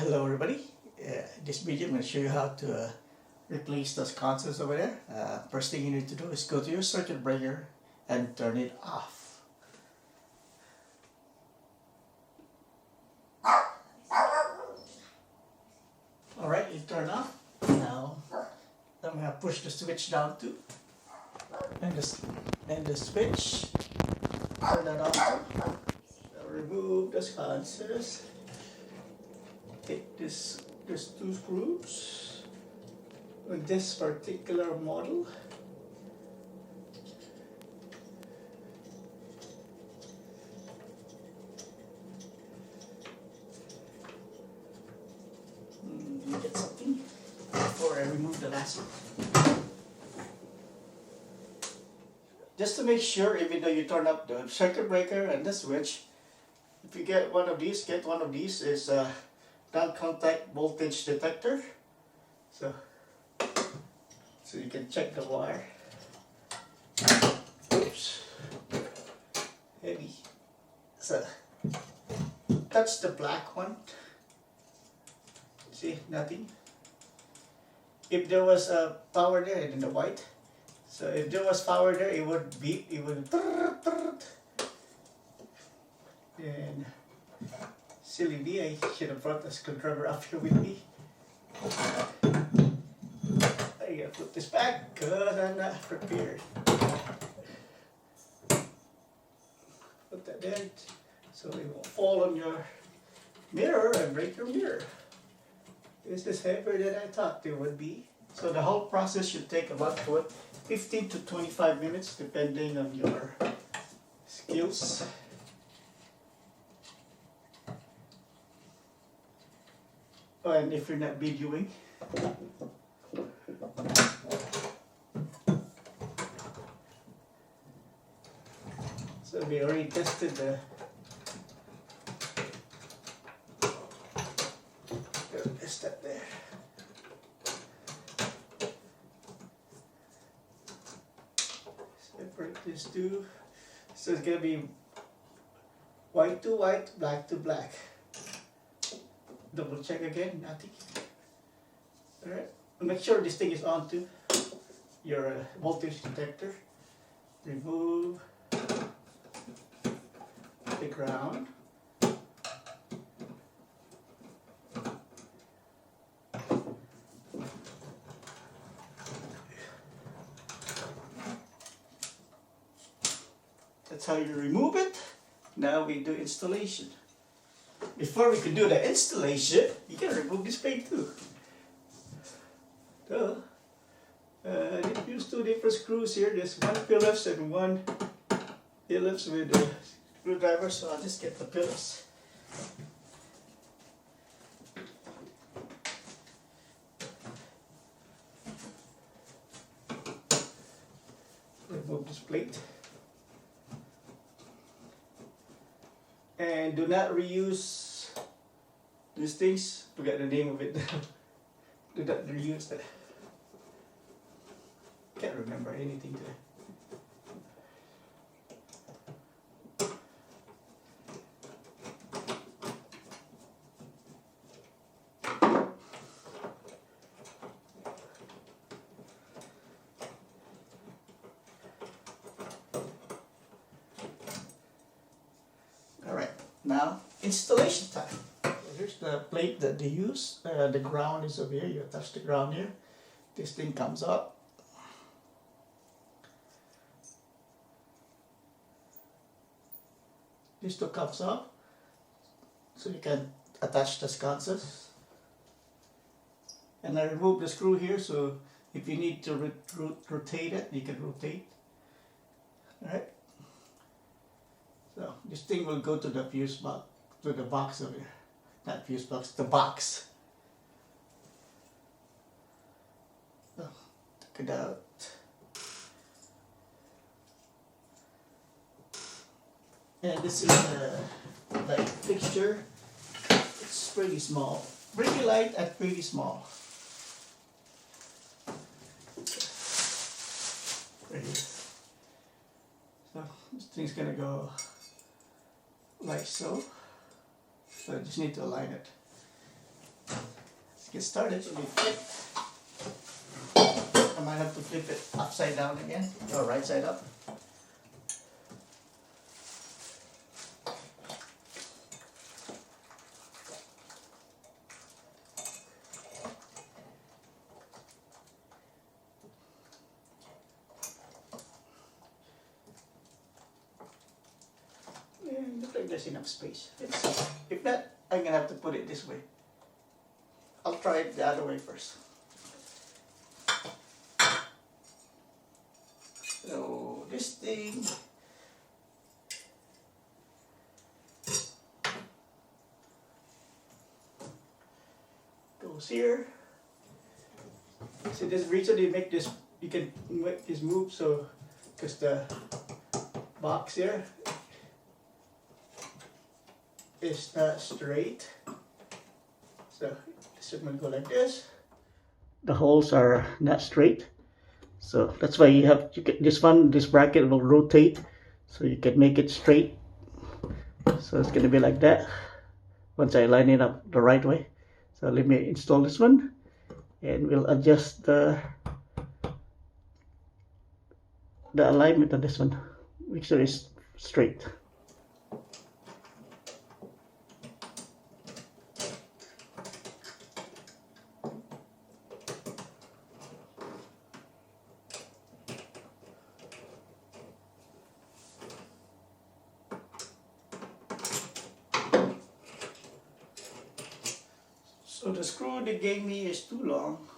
Hello everybody. This video I'm going to show you how to replace the sconces over there. First thing you need to do is go to your circuit breaker and turn it off. Alright, you turn off. Now I'm going to push the switch down too. And the switch, turn that off too. Now remove the sconces. Take there's two screws with this particular model. Let me get something before I remove the last one. Just to make sure, even though you turn up the circuit breaker and the switch, if you get one of these, is non-contact voltage detector, so you can check the wire. Oops, heavy. So touch the black one. See, nothing. If there was a power there, and in the white, so if there was power there, it would beep. It would. And silly me, I should have brought the screwdriver up here with me. I gotta put this back because I'm not prepared. Put that there so it won't fall on your mirror and break your mirror. This is heavier than I thought it would be. So the whole process should take about 15 to 25 minutes depending on your skills. And if you're not videoing, so we already tested the step there. Separate these two. So it's gonna be white to white, black to black. Double check again, nothing. Alright, make sure this thing is on to your voltage detector. Remove the ground. That's how you remove it. Now we do installation. Before we can do the installation, you can remove this plate too. So, I use two different screws here. There's one Phillips and one Phillips with a screwdriver, so I'll just get the Phillips. Remove this plate. And do not reuse these things. Forget the name of it. Do not reuse that. Can't remember anything today. Now, installation time. So here's the plate that they use. The ground is over here. You touch the ground here. This thing comes up. This two comes up. So you can attach the sconces. And I remove the screw here, so if you need to rotate it, you can rotate. Alright. So this thing will go to the fuse box, to the box over here. Not fuse box, the box. So, take it out. And this is like fixture. It's pretty small. Pretty light and pretty small. There it is. So this thing's gonna go like so. So I just need to align it. get started, we flip. I might have to flip it upside down again, or right side up. And looks like there's enough space. If not, I'm gonna have to put it this way. I'll try it the other way first. So this thing goes here. So this reason they make this, you can make this move, so because the box here is not straight. So this is going to go like this. The holes are not straight, so that's why you get this bracket will rotate, so you can make it straight. So it's going to be like that once I line it up the right way. So let me install this one, and we'll adjust the alignment of this one. Make sure it's straight. So the screw they gave me is too long.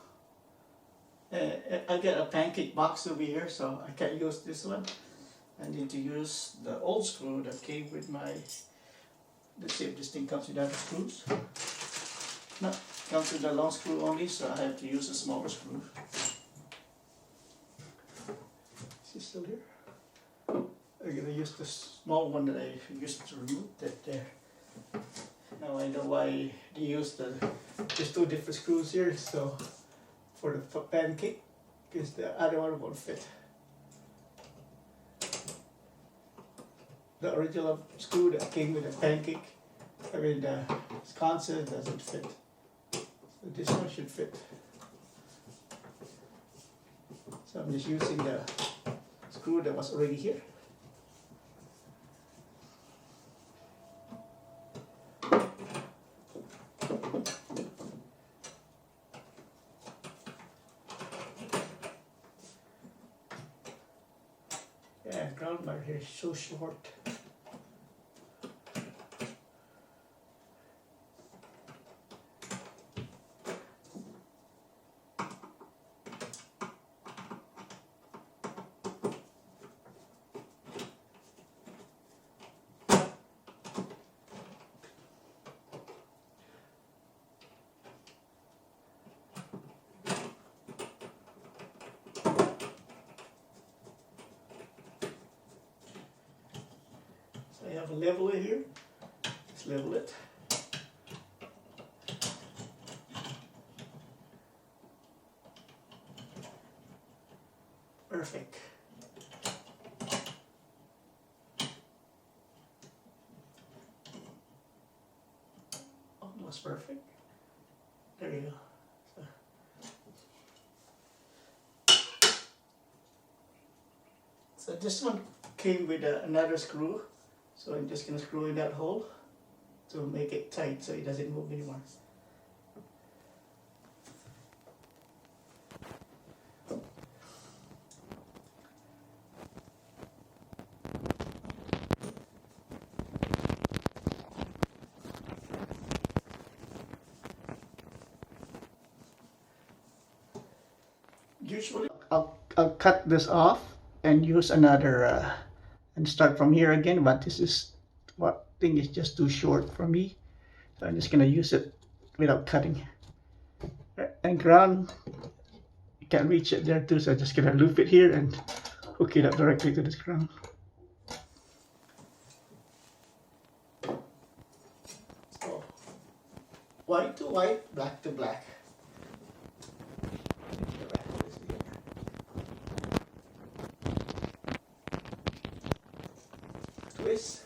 I got a pancake box over here, so I can't use this one. I need to use the old screw that came with my, let's see if this thing comes with other screws. No, it comes with a long screw only, so I have to use a smaller screw. Is it still here? I'm going to use the small one that I used to remove that there. Now I know why they use there's two different screws here, so for the pancake, because the other one won't fit. The original screw that came with the pancake, the Sconce doesn't fit. So this one should fit. So I'm just using the screw that was already here. Yeah, ground bar here is so short. I have a leveler here. Let's level it. Perfect. Almost perfect. There you go. So this one came with another screw. So I'm just going to screw in that hole to make it tight so it doesn't move anymore. Usually I'll cut this off and use another and start from here again, but this is what thing is just too short for me, so I'm just gonna use it without cutting. And ground, you can't reach it there too, so I'm just gonna loop it here and hook it up directly to this ground. So white to white, black to black. Twist.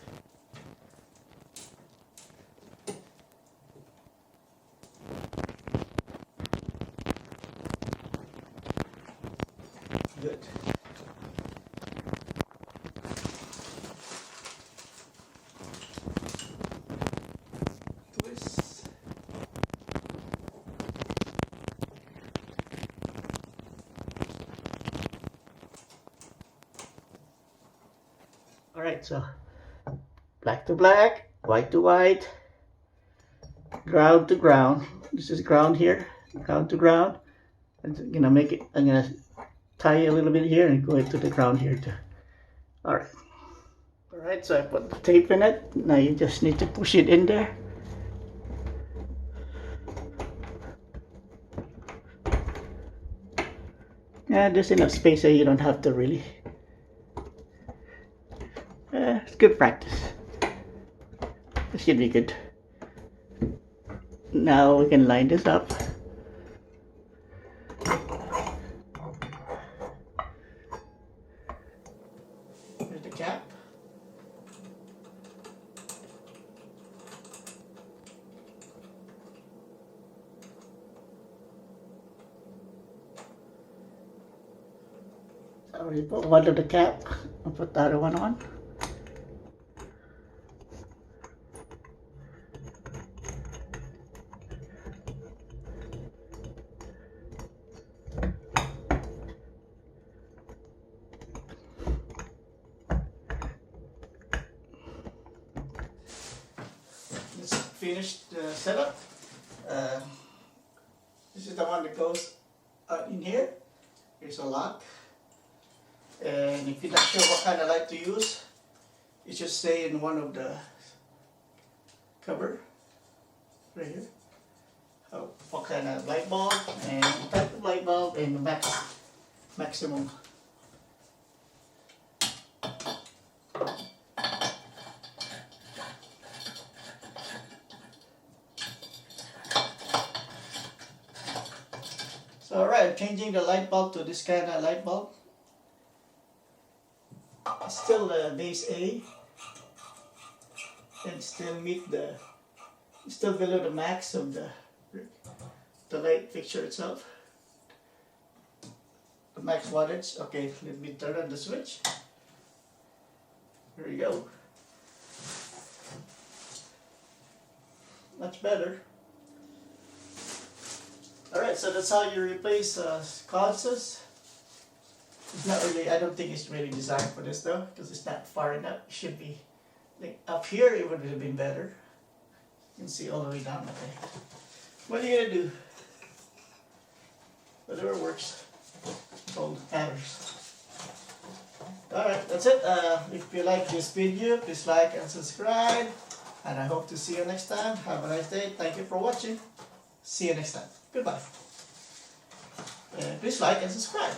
good. Twist. Alright, so black to black, white to white, ground to ground. This is ground here, ground to ground. I'm gonna make it, I'm gonna tie a little bit here and go into the ground here too. Alright. Alright, so I put the tape in it. Now you just need to push it in there. Yeah, there's enough space so you don't have to really. It's good practice. This should be good. Now we can line this up. Here's the cap. I already put one of the cap. I'll put the other one on. Finished the setup. This is the one that goes in here. Here's a lock. And if you're not sure what kind of light to use, it should stay in one of the cover right here. What kind of light bulb and the type of light bulb and the maximum. So alright, I'm changing the light bulb to this kind of light bulb. It's still the base A and still meet the, still below the max of the light fixture itself. The max wattage. Okay, let me turn on the switch. Here we go. Much better. Alright, so that's how you replace sconces. It's not really, I don't think it's really designed for this though, because it's not far enough. It should be, like up here it would have been better. You can see all the way down, okay. What are you gonna do? Whatever works. All matters. Alright, that's it. If you like this video, please like and subscribe. And I hope to see you next time. Have a nice day. Thank you for watching. See you next time. Goodbye. Please like and subscribe.